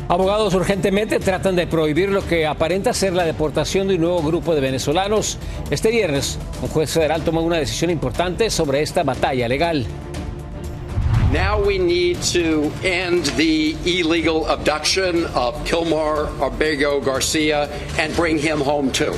Abogados urgentemente tratan de prohibir lo que aparenta ser la deportación de un nuevo grupo de venezolanos. Este viernes, un juez federal tomó una decisión importante sobre esta batalla legal. Now we need to end the illegal abduction of Kilmar Abrego Garcia and bring him home too.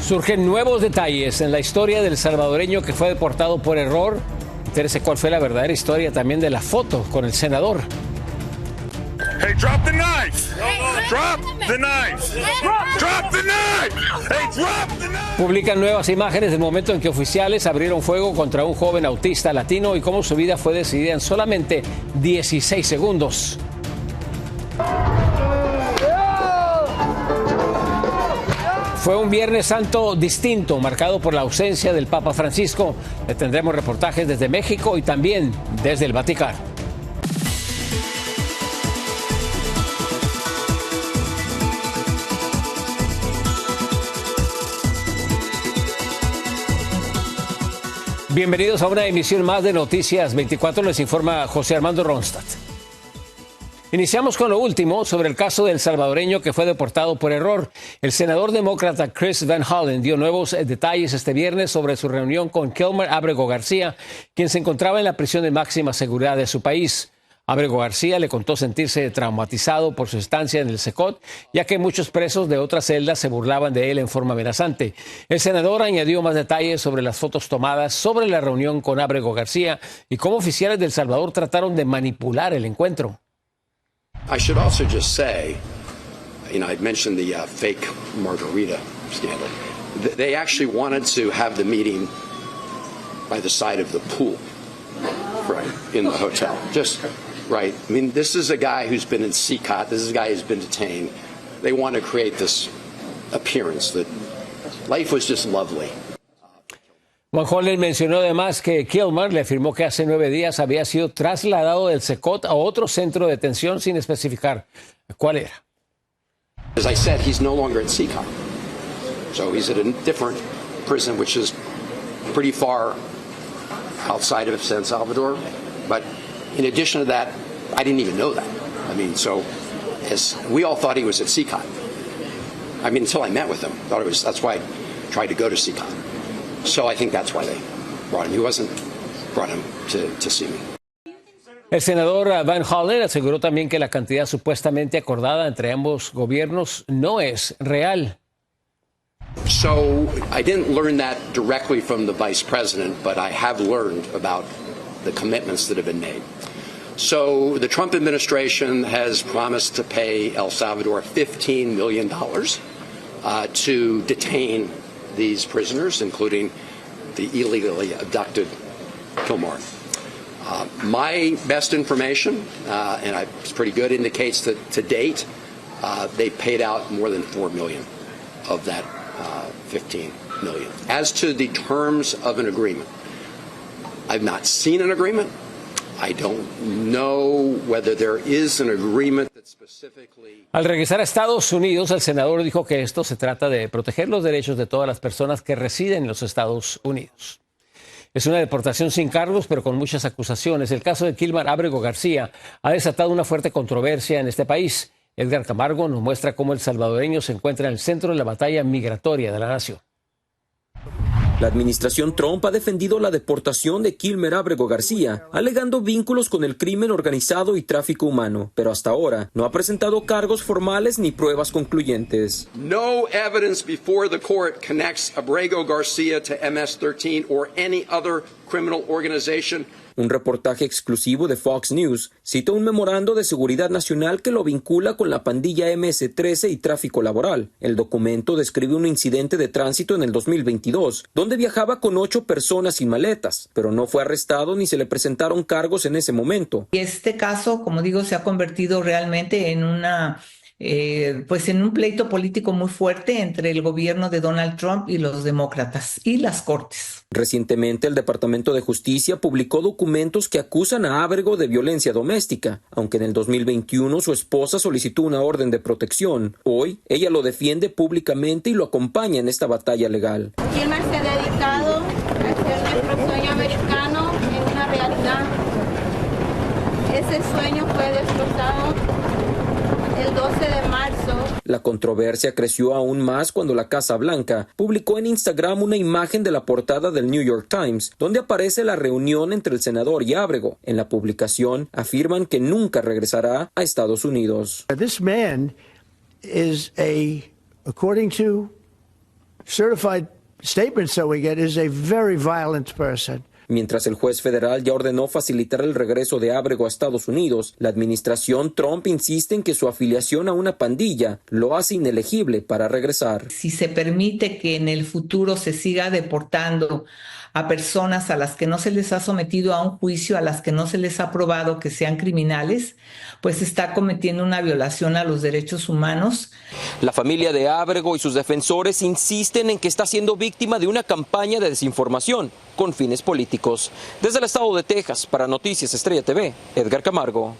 Surgen nuevos detalles en la historia del salvadoreño que fue deportado por error. Entérese cuál fue la verdadera historia también de la foto con el senador. Hey, drop the knife! Drop the knife! Drop the knife! Hey, drop the knife! Publican nuevas imágenes del momento en que oficiales abrieron fuego contra un joven autista latino y cómo su vida fue decidida en solamente 16 segundos. Fue un Viernes Santo distinto, marcado por la ausencia del Papa Francisco. Le tendremos reportajes desde México y también desde el Vaticano. Bienvenidos a una emisión más de Noticias 24, les informa José Armando Ronstadt. Iniciamos con lo último sobre el caso del salvadoreño que fue deportado por error. El senador demócrata Chris Van Hollen dio nuevos detalles este viernes sobre su reunión con Kilmar Abrego García, quien se encontraba en la prisión de máxima seguridad de su país. Abrego García le contó sentirse traumatizado por su estancia en el Secot, ya que muchos presos de otras celdas se burlaban de él en forma amenazante. El senador añadió más detalles sobre las fotos tomadas sobre la reunión con Abrego García y cómo oficiales de El Salvador trataron de manipular el encuentro. I should also just say, I'd mentioned the fake margarita scandal. They actually wanted to have the meeting by the side of the pool, right, in the hotel. Just right. I mean, this is a guy who's been in CCOT. This is a guy who's been detained. They want to create this appearance that life was just lovely. Van Hollen mencionó además que Kilmar le afirmó que hace 9 días había sido trasladado del Secot a otro centro de detención sin especificar cuál era. As I said, he's no longer at CCOT. So he's at a different prison, which is pretty far outside of San Salvador. But in addition to that, I didn't even know that. I mean, so as we all thought he was at CCOT. I mean, until I met with him, that's why I tried to go to CCOT. So I think that's why they brought him. He wasn't brought him to see me. El senador Van Hollen aseguró también que la cantidad supuestamente acordada entre ambos gobiernos no es real. So I didn't learn that directly from the vice president, but I have learned about the commitments that have been made. So the Trump administration has promised to pay El Salvador $15 million to detain these prisoners, including the illegally abducted Kilmar. My best information, and it's pretty good, indicates that to date they paid out more than $4 million of that $15 million. As to the terms of an agreement, I've not seen an agreement. I don't know whether there is an agreement that specifically... Al regresar a Estados Unidos, el senador dijo que esto se trata de proteger los derechos de todas las personas que residen en los Estados Unidos. Es una deportación sin cargos, pero con muchas acusaciones. El caso de Kilmar Abrego García ha desatado una fuerte controversia en este país. Edgar Camargo nos muestra cómo el salvadoreño se encuentra en el centro de la batalla migratoria de la nación. La administración Trump ha defendido la deportación de Kilmar Abrego García, alegando vínculos con el crimen organizado y tráfico humano, pero hasta ahora no ha presentado cargos formales ni pruebas concluyentes. No evidence before the court connects Abrego Garcia to MS-13 or any other criminal organization. Un reportaje exclusivo de Fox News cita un memorando de seguridad nacional que lo vincula con la pandilla MS-13 y tráfico laboral. El documento describe un incidente de tránsito en el 2022, donde viajaba con 8 personas sin maletas, pero no fue arrestado ni se le presentaron cargos en ese momento. Este caso, como digo, se ha convertido realmente en en un pleito político muy fuerte entre el gobierno de Donald Trump y los demócratas y las cortes. Recientemente, el Departamento de Justicia publicó documentos que acusan a Abrego de violencia doméstica, aunque en el 2021 su esposa solicitó una orden de protección. Hoy, ella lo defiende públicamente y lo acompaña en esta batalla legal. Kilmar se ha dedicado a hacer nuestro sueño americano en una realidad. Ese sueño fue destrozado el 12 de marzo. La controversia creció aún más cuando la Casa Blanca publicó en Instagram una imagen de la portada del New York Times, donde aparece la reunión entre el senador y Ábrego. En la publicación afirman que nunca regresará a Estados Unidos. This man is according to certified statements that we get, is a very violent person. Mientras el juez federal ya ordenó facilitar el regreso de Ábrego a Estados Unidos, la administración Trump insiste en que su afiliación a una pandilla lo hace inelegible para regresar. Si se permite que en el futuro se siga deportando a personas a las que no se les ha sometido a un juicio, a las que no se les ha probado que sean criminales, pues está cometiendo una violación a los derechos humanos. La familia de Ábrego y sus defensores insisten en que está siendo víctima de una campaña de desinformación con fines políticos. Desde el estado de Texas, para Noticias Estrella TV, Edgar Camargo.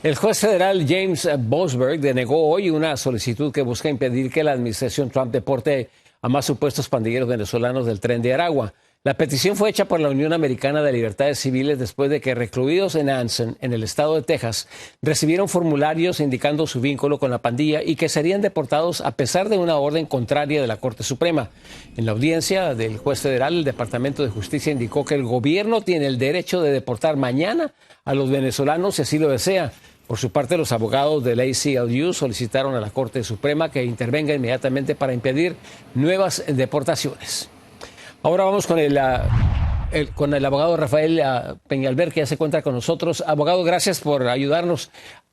El juez federal James Boasberg denegó hoy una solicitud que busca impedir que la administración Trump deporte a más supuestos pandilleros venezolanos del Tren de Aragua. La petición fue hecha por la Unión Americana de Libertades Civiles después de que recluidos en Anson, en el estado de Texas, recibieron formularios indicando su vínculo con la pandilla y que serían deportados a pesar de una orden contraria de la Corte Suprema. En la audiencia del juez federal, el Departamento de Justicia indicó que el gobierno tiene el derecho de deportar mañana a los venezolanos si así lo desea. Por su parte, los abogados del ACLU solicitaron a la Corte Suprema que intervenga inmediatamente para impedir nuevas deportaciones. Ahora vamos con el abogado Rafael Peñalver, que ya se encuentra con nosotros. Abogado, gracias por ayudarnos.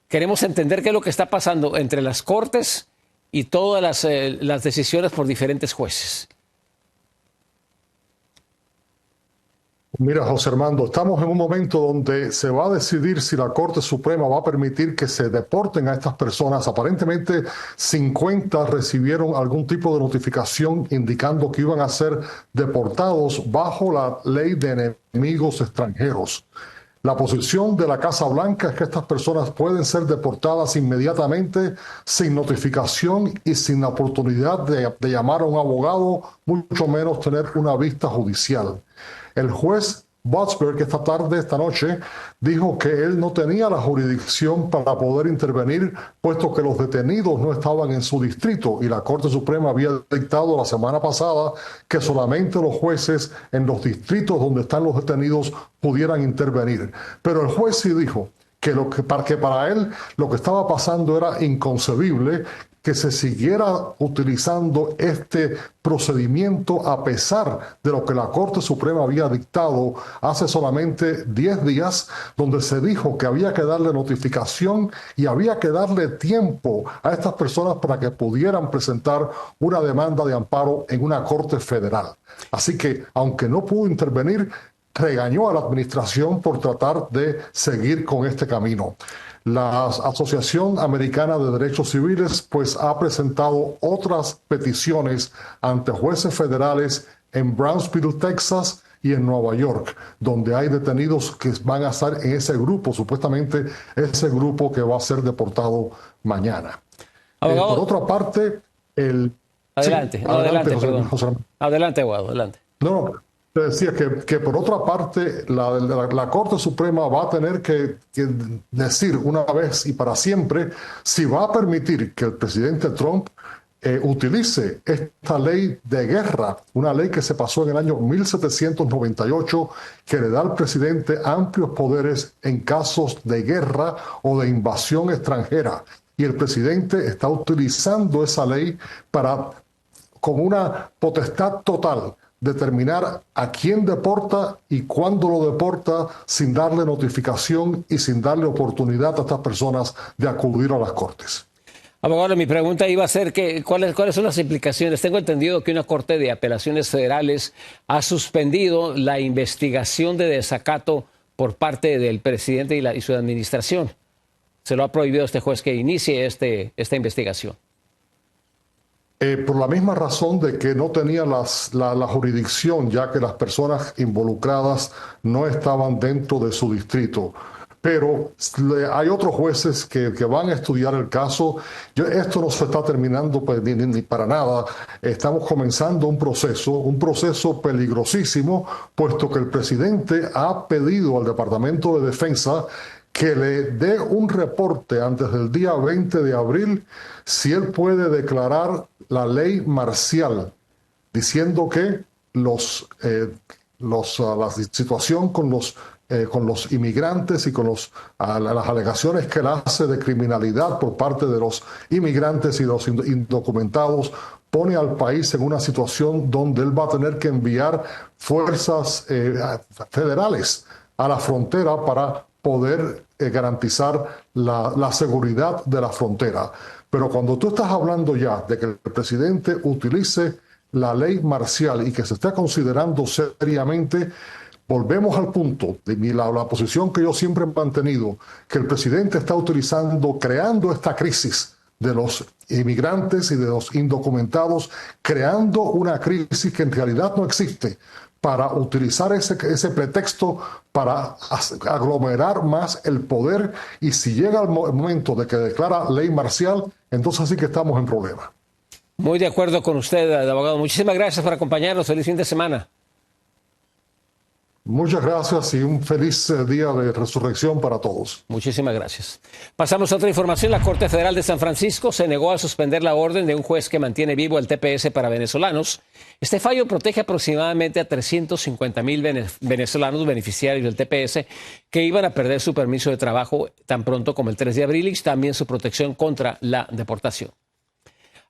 Queremos entender qué es lo que está pasando entre las cortes y todas las decisiones por diferentes jueces. Mira, José Armando, estamos en un momento donde se va a decidir si la Corte Suprema va a permitir que se deporten a estas personas. Aparentemente 50 recibieron algún tipo de notificación indicando que iban a ser deportados bajo la ley de enemigos extranjeros. La posición de la Casa Blanca es que estas personas pueden ser deportadas inmediatamente, sin notificación y sin la oportunidad de llamar a un abogado, mucho menos tener una vista judicial. El juez Boasberg esta noche, dijo que él no tenía la jurisdicción para poder intervenir, puesto que los detenidos no estaban en su distrito, y la Corte Suprema había dictado la semana pasada que solamente los jueces en los distritos donde están los detenidos pudieran intervenir. Pero el juez sí dijo que para él lo que estaba pasando era inconcebible, que se siguiera utilizando este procedimiento a pesar de lo que la Corte Suprema había dictado hace solamente 10 días, donde se dijo que había que darle notificación y había que darle tiempo a estas personas para que pudieran presentar una demanda de amparo en una corte federal. Así que, aunque no pudo intervenir, regañó a la administración por tratar de seguir con este camino. La Asociación Americana de Derechos Civiles pues ha presentado otras peticiones ante jueces federales en Brownsville, Texas y en Nueva York, donde hay detenidos que van a estar en ese grupo, supuestamente ese grupo que va a ser deportado mañana. Por otra parte, Adelante, abogado, adelante. No, te decía que por otra parte la Corte Suprema va a tener que decir una vez y para siempre si va a permitir que el presidente Trump utilice esta ley de guerra, una ley que se pasó en el año 1798, que le da al presidente amplios poderes en casos de guerra o de invasión extranjera. Y el presidente está utilizando esa ley con una potestad total, determinar a quién deporta y cuándo lo deporta sin darle notificación y sin darle oportunidad a estas personas de acudir a las cortes. Abogado, mi pregunta iba a ser ¿cuáles son las implicaciones? Tengo entendido que una Corte de Apelaciones Federales ha suspendido la investigación de desacato por parte del presidente y su administración. Se lo ha prohibido este juez que inicie esta investigación. Por la misma razón de que no tenía la jurisdicción, ya que las personas involucradas no estaban dentro de su distrito. Pero hay otros jueces que van a estudiar el caso. Esto no se está terminando ni para nada. Estamos comenzando un proceso peligrosísimo, puesto que el presidente ha pedido al Departamento de Defensa que le dé un reporte antes del día 20 de abril si él puede declarar la ley marcial, diciendo que la situación con los inmigrantes y con las alegaciones que él hace de criminalidad por parte de los inmigrantes y los indocumentados pone al país en una situación donde él va a tener que enviar fuerzas federales a la frontera para poder garantizar la seguridad de la frontera. Pero cuando tú estás hablando ya de que el presidente utilice la ley marcial y que se está considerando seriamente, volvemos al punto de la posición que yo siempre he mantenido, que el presidente está utilizando, creando esta crisis de los inmigrantes y de los indocumentados, creando una crisis que en realidad no existe, para utilizar ese pretexto para aglomerar más el poder, y si llega el momento de que declara ley marcial, entonces sí que estamos en problema. Muy de acuerdo con usted, abogado. Muchísimas gracias por acompañarnos. Feliz fin de semana. Muchas gracias y un feliz día de resurrección para todos. Muchísimas gracias. Pasamos a otra información. La Corte Federal de San Francisco se negó a suspender la orden de un juez que mantiene vivo el TPS para venezolanos. Este fallo protege aproximadamente a 350,000 venezolanos beneficiarios del TPS que iban a perder su permiso de trabajo tan pronto como el 3 de abril y también su protección contra la deportación.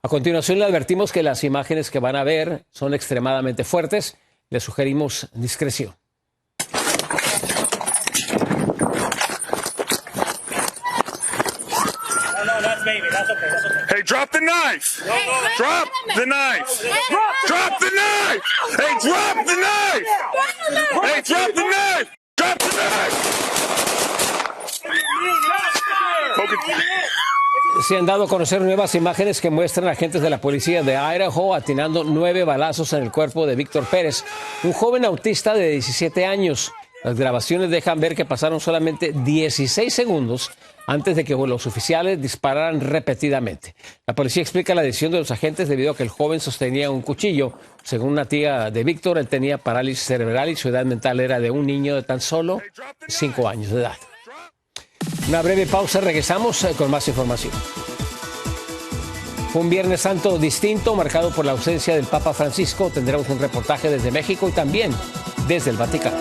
A continuación le advertimos que las imágenes que van a ver son extremadamente fuertes. Le sugerimos discreción. Hey, drop the knife! Drop the knife! Drop the knife! Hey, drop the knife! Hey, drop the knife! Drop the knife! Se han dado a conocer nuevas imágenes que muestran a agentes de la policía de Idaho atinando 9 balazos en el cuerpo de Víctor Pérez, un joven autista de 17 años. Las grabaciones dejan ver que pasaron solamente 16 segundos antes de que los oficiales dispararan repetidamente. La policía explica la decisión de los agentes debido a que el joven sostenía un cuchillo. Según una tía de Víctor, él tenía parálisis cerebral y su edad mental era de un niño de tan solo 5 años de edad. Una breve pausa, regresamos con más información. Fue un Viernes Santo distinto, marcado por la ausencia del Papa Francisco. Tendremos un reportaje desde México y también desde el Vaticano.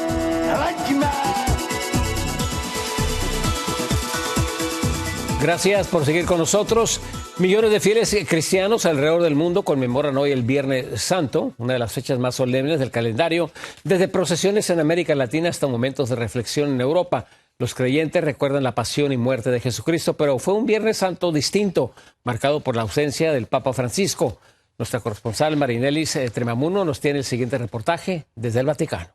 Gracias por seguir con nosotros. Millones de fieles cristianos alrededor del mundo conmemoran hoy el Viernes Santo, una de las fechas más solemnes del calendario, desde procesiones en América Latina hasta momentos de reflexión en Europa. Los creyentes recuerdan la pasión y muerte de Jesucristo, pero fue un Viernes Santo distinto, marcado por la ausencia del Papa Francisco. Nuestra corresponsal Marinelis Tremamuno nos tiene el siguiente reportaje desde el Vaticano.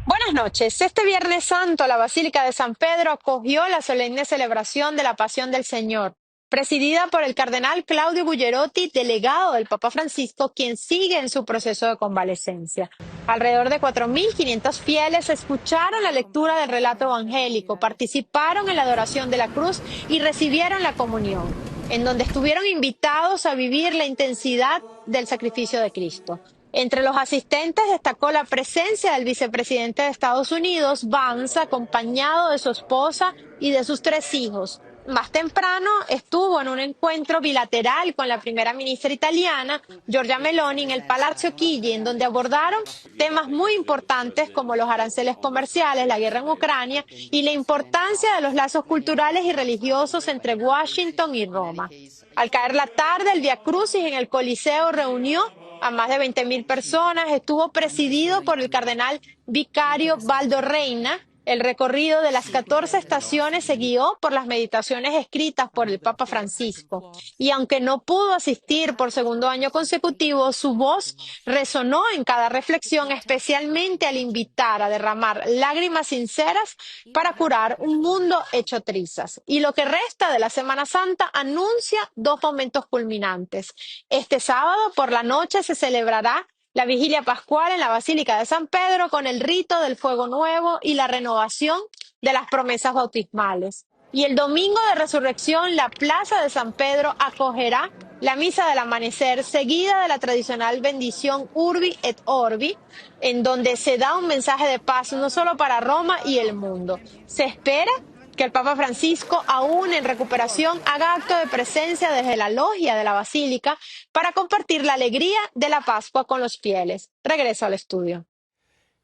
Buenas noches. Este Viernes Santo, la Basílica de San Pedro acogió la solemne celebración de la Pasión del Señor, presidida por el cardenal Claudio Buglierotti, delegado del Papa Francisco, quien sigue en su proceso de convalecencia. Alrededor de 4.500 fieles escucharon la lectura del relato evangélico, participaron en la adoración de la cruz y recibieron la comunión, en donde estuvieron invitados a vivir la intensidad del sacrificio de Cristo. Entre los asistentes destacó la presencia del vicepresidente de Estados Unidos, Vance, acompañado de su esposa y de sus 3 hijos. Más temprano estuvo en un encuentro bilateral con la primera ministra italiana, Giorgia Meloni, en el Palazzo Chigi, en donde abordaron temas muy importantes como los aranceles comerciales, la guerra en Ucrania y la importancia de los lazos culturales y religiosos entre Washington y Roma. Al caer la tarde, el Via Crucis en el Coliseo reunió a más de 20.000 personas, estuvo presidido por el cardenal vicario Baldo Reina. El recorrido de las 14 estaciones se guió por las meditaciones escritas por el Papa Francisco. Y aunque no pudo asistir por segundo año consecutivo, su voz resonó en cada reflexión, especialmente al invitar a derramar lágrimas sinceras para curar un mundo hecho trizas. Y lo que resta de la Semana Santa anuncia 2 momentos culminantes. Este sábado por la noche se celebrará la vigilia pascual en la Basílica de San Pedro con el rito del fuego nuevo y la renovación de las promesas bautismales. Y el domingo de resurrección, la Plaza de San Pedro acogerá la misa del amanecer, seguida de la tradicional bendición Urbi et Orbi, en donde se da un mensaje de paz no solo para Roma y el mundo. Se espera que el Papa Francisco, aún en recuperación, haga acto de presencia desde la logia de la Basílica para compartir la alegría de la Pascua con los fieles. Regreso al estudio.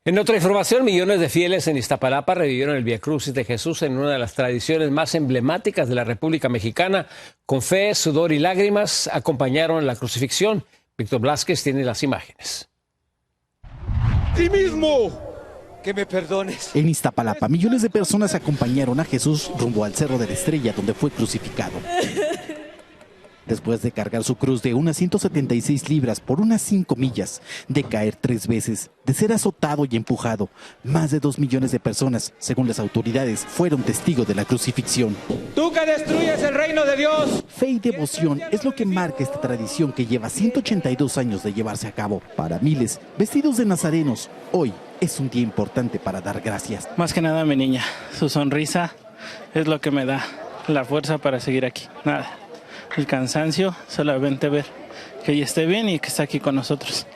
En otra información, millones de fieles en Iztapalapa revivieron el Vía Crucis de Jesús en una de las tradiciones más emblemáticas de la República Mexicana. Con fe, sudor y lágrimas acompañaron la crucifixión. Víctor Blázquez tiene las imágenes. ¡Ti mismo! Que me perdones. En Iztapalapa, millones de personas acompañaron a Jesús rumbo al Cerro de la Estrella, donde fue crucificado. Después de cargar su cruz de unas 176 libras por unas 5 millas, de caer 3 veces, de ser azotado y empujado, más de 2 millones de personas, según las autoridades, fueron testigos de la crucifixión. ¡Tú que destruyes el reino de Dios! Fe y devoción es lo que marca esta tradición que lleva 182 años de llevarse a cabo. Para miles, vestidos de nazarenos, hoy es un día importante para dar gracias. Más que nada mi niña, su sonrisa es lo que me da la fuerza para seguir aquí. Nada. El cansancio, solamente ver que ella esté bien y que está aquí con nosotros.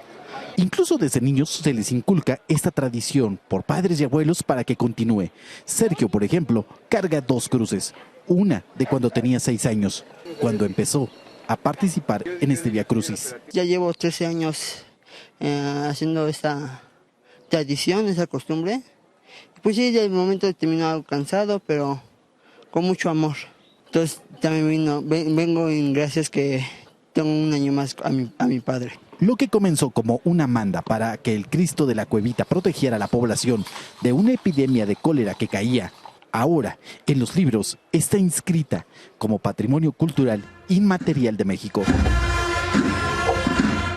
Incluso desde niños se les inculca esta tradición por padres y abuelos para que continúe. Sergio, por ejemplo, carga 2 cruces. Una de cuando tenía 6 años, cuando empezó a participar en este Vía Crucis. Ya llevo 13 años haciendo esta tradición, esa costumbre. Pues sí, de momento he terminado cansado, pero con mucho amor. Entonces también vengo en gracias que tengo un año más a mi padre. Lo que comenzó como una manda para que el Cristo de la Cuevita protegiera a la población de una epidemia de cólera que caía, ahora en los libros está inscrita como Patrimonio Cultural Inmaterial de México.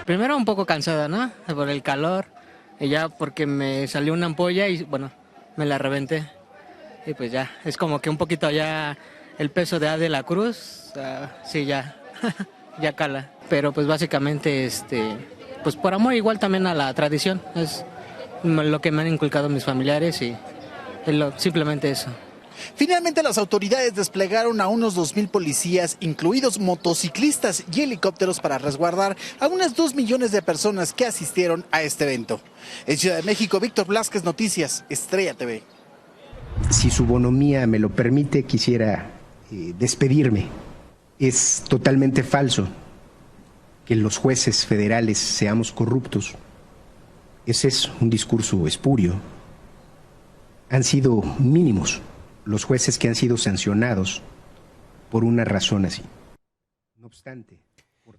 Primero un poco cansada, ¿no? Por el calor, y ya porque me salió una ampolla y bueno, me la reventé. Y pues ya, es como que un poquito ya... El peso de la cruz, sí, ya cala. Pero pues básicamente, pues por amor igual también a la tradición. Es lo que me han inculcado mis familiares y simplemente eso. Finalmente las autoridades desplegaron a unos 2,000 policías, incluidos motociclistas y helicópteros para resguardar a unas 2 millones de personas que asistieron a este evento. En Ciudad de México, Víctor Blázquez, Noticias, Estrella TV. Si su bonomía me lo permite, quisiera despedirme. Es totalmente falso que los jueces federales seamos corruptos. Ese es un discurso espurio. Han sido mínimos los jueces que han sido sancionados por una razón así. No obstante,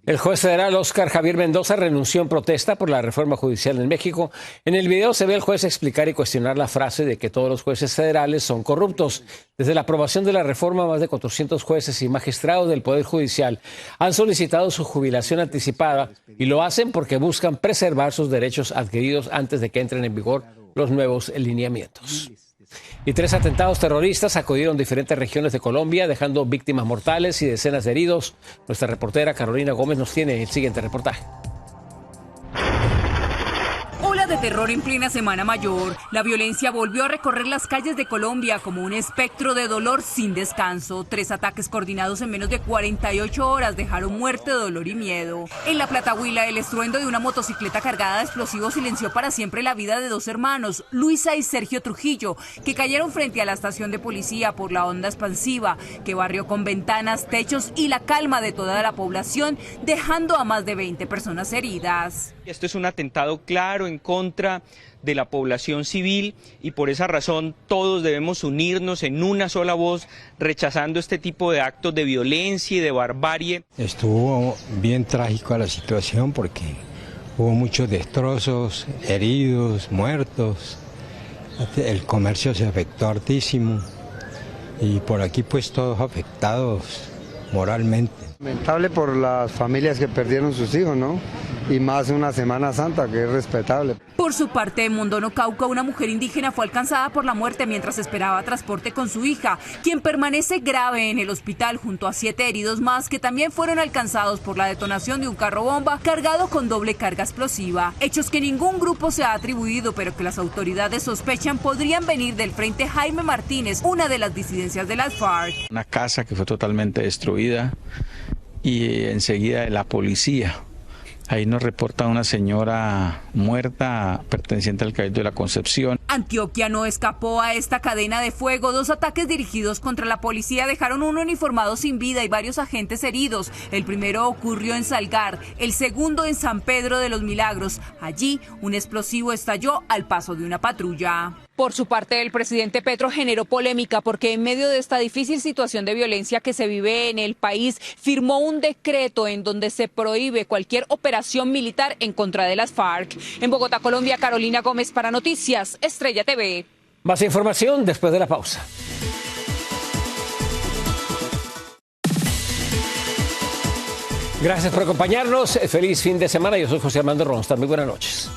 el juez federal Óscar Javier Mendoza renunció en protesta por la reforma judicial en México. En el video se ve al juez explicar y cuestionar la frase de que todos los jueces federales son corruptos. Desde la aprobación de la reforma, más de 400 jueces y magistrados del Poder Judicial han solicitado su jubilación anticipada y lo hacen porque buscan preservar sus derechos adquiridos antes de que entren en vigor los nuevos lineamientos. Y 3 atentados terroristas sacudieron diferentes regiones de Colombia, dejando víctimas mortales y decenas de heridos. Nuestra reportera Carolina Gómez nos tiene el siguiente reportaje. Ola de terror en plena Semana Mayor. La violencia volvió a recorrer las calles de Colombia como un espectro de dolor sin descanso. 3 ataques coordinados en menos de 48 horas dejaron muerte, dolor y miedo. En La Plata, Huila, el estruendo de una motocicleta cargada de explosivos silenció para siempre la vida de 2 hermanos, Luisa y Sergio Trujillo, que cayeron frente a la estación de policía por la onda expansiva, que barrió con ventanas, techos y la calma de toda la población, dejando a más de 20 personas heridas. Esto es un atentado claro en contra de la población civil y por esa razón todos debemos unirnos en una sola voz rechazando este tipo de actos de violencia y de barbarie. Estuvo bien trágica la situación porque hubo muchos destrozos, heridos, muertos, el comercio se afectó hartísimo y por aquí pues todos afectados moralmente. Lamentable por las familias que perdieron sus hijos, ¿no? y más una Semana Santa, que es respetable. Por su parte, en Mondono, Cauca, una mujer indígena fue alcanzada por la muerte mientras esperaba transporte con su hija, quien permanece grave en el hospital junto a 7 heridos más que también fueron alcanzados por la detonación de un carro bomba cargado con doble carga explosiva. Hechos que ningún grupo se ha atribuido, pero que las autoridades sospechan podrían venir del Frente Jaime Martínez, una de las disidencias de las FARC. Una casa que fue totalmente destruida y enseguida la policía. Ahí nos reporta una señora muerta perteneciente al Cabildo de la Concepción. Antioquia no escapó a esta cadena de fuego. 2 ataques dirigidos contra la policía dejaron un uniformado sin vida y varios agentes heridos. El primero ocurrió en Salgar, el segundo en San Pedro de los Milagros. Allí, un explosivo estalló al paso de una patrulla. Por su parte, el presidente Petro generó polémica porque en medio de esta difícil situación de violencia que se vive en el país, firmó un decreto en donde se prohíbe cualquier operación militar en contra de las FARC. En Bogotá, Colombia, Carolina Gómez para Noticias Estrella TV. Más información después de la pausa. Gracias por acompañarnos. Feliz fin de semana. Yo soy José Armando Ronstadt. Muy buenas noches.